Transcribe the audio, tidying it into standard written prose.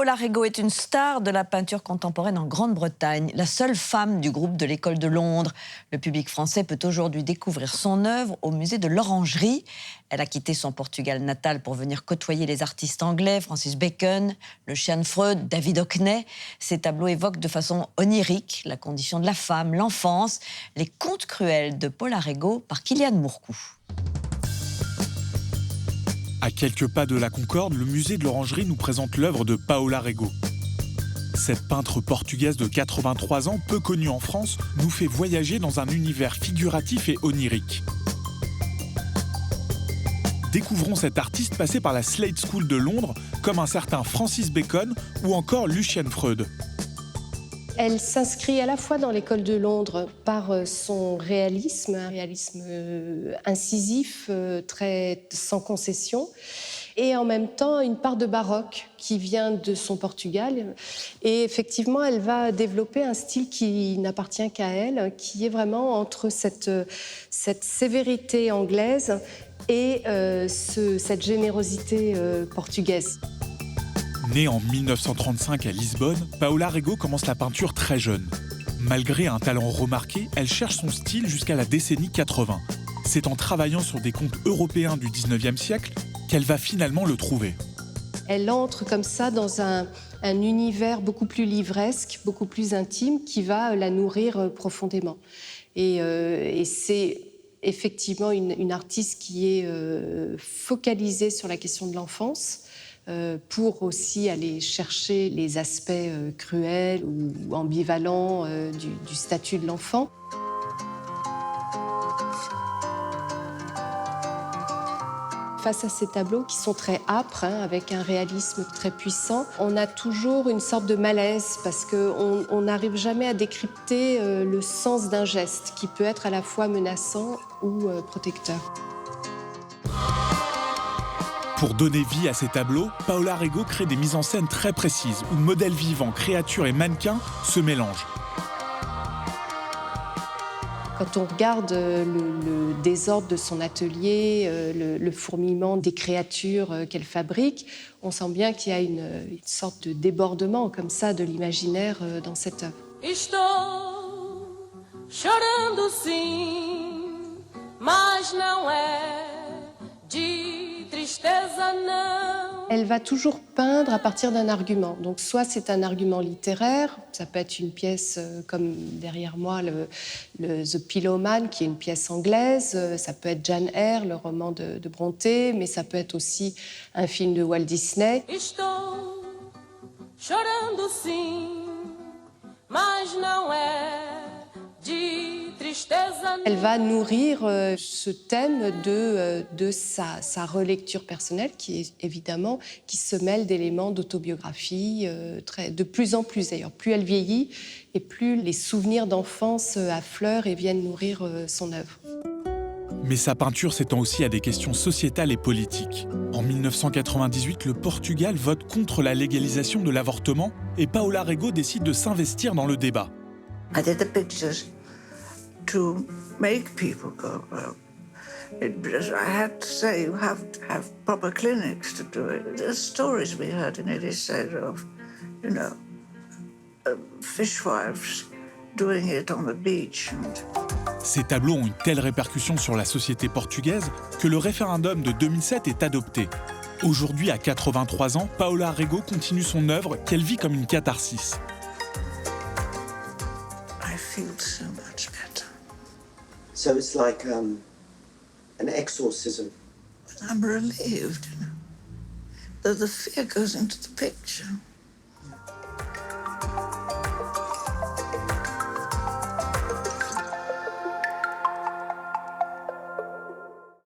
Paula Rego est une star de la peinture contemporaine en Grande-Bretagne, la seule femme du groupe de l'École de Londres. Le public français peut aujourd'hui découvrir son œuvre au musée de l'Orangerie. Elle a quitté son Portugal natal pour venir côtoyer les artistes anglais, Francis Bacon, Lucian Freud, David Hockney. Ces tableaux évoquent de façon onirique la condition de la femme, l'enfance, les contes cruels de Paula Rego par Kylian Mourcou. À quelques pas de la Concorde, le musée de l'Orangerie nous présente l'œuvre de Paula Rego. Cette peintre portugaise de 83 ans, peu connue en France, nous fait voyager dans un univers figuratif et onirique. Découvrons cet artiste passé par la Slade School de Londres, comme un certain Francis Bacon ou encore Lucian Freud. Elle s'inscrit à la fois dans l'École de Londres par son réalisme, un réalisme incisif, très sans concession, et en même temps une part de baroque qui vient de son Portugal. Et effectivement, elle va développer un style qui n'appartient qu'à elle, qui est vraiment entre cette sévérité anglaise et cette générosité portugaise. Née en 1935 à Lisbonne, Paula Rego commence la peinture très jeune. Malgré un talent remarqué, elle cherche son style jusqu'à la décennie 80. C'est en travaillant sur des contes européens du 19e siècle qu'elle va finalement le trouver. Elle entre comme ça dans un univers beaucoup plus livresque, beaucoup plus intime, qui va la nourrir profondément. Et c'est effectivement une artiste qui est focalisée sur la question de l'enfance, pour aussi aller chercher les aspects cruels ou ambivalents du statut de l'enfant. Face à ces tableaux qui sont très âpres, avec un réalisme très puissant, on a toujours une sorte de malaise parce qu'on n'arrive jamais à décrypter le sens d'un geste qui peut être à la fois menaçant ou protecteur. Pour donner vie à ces tableaux, Paula Rego crée des mises en scène très précises où modèles vivants, créatures et mannequins se mélangent. Quand on regarde le désordre de son atelier, le fourmillement des créatures qu'elle fabrique, on sent bien qu'il y a une sorte de débordement comme ça de l'imaginaire dans cette œuvre. Estou chorando sim, mas não é de tristeza não. Elle va toujours peindre à partir d'un argument. Donc soit c'est un argument littéraire, ça peut être une pièce comme derrière moi le The Pillowman, qui est une pièce anglaise, ça peut être Jane Eyre, le roman de Brontë, mais ça peut être aussi un film de Walt Disney. Estou chorando sim, mas não é de tristeza não. Elle va nourrir ce thème de sa relecture personnelle, qui est évidemment qui se mêle d'éléments d'autobiographie, de plus en plus d'ailleurs. Plus elle vieillit et plus les souvenirs d'enfance affleurent et viennent nourrir son œuvre. Mais sa peinture s'étend aussi à des questions sociétales et politiques. En 1998, le Portugal vote contre la légalisation de l'avortement et Paula Rego décide de s'investir dans le débat. I did the pictures to make people go, well, I had to say you have to have proper clinics to do it. There's stories we heard in it said of, fishwives doing it on the beach. Ces tableaux ont une telle répercussion sur la société portugaise que le référendum de 2007 est adopté. Aujourd'hui, à 83 ans, Paula Rego continue son œuvre qu'elle vit comme une catharsis. I feel so much better. So it's like an exorcism. I'm relieved, The fear goes into the picture.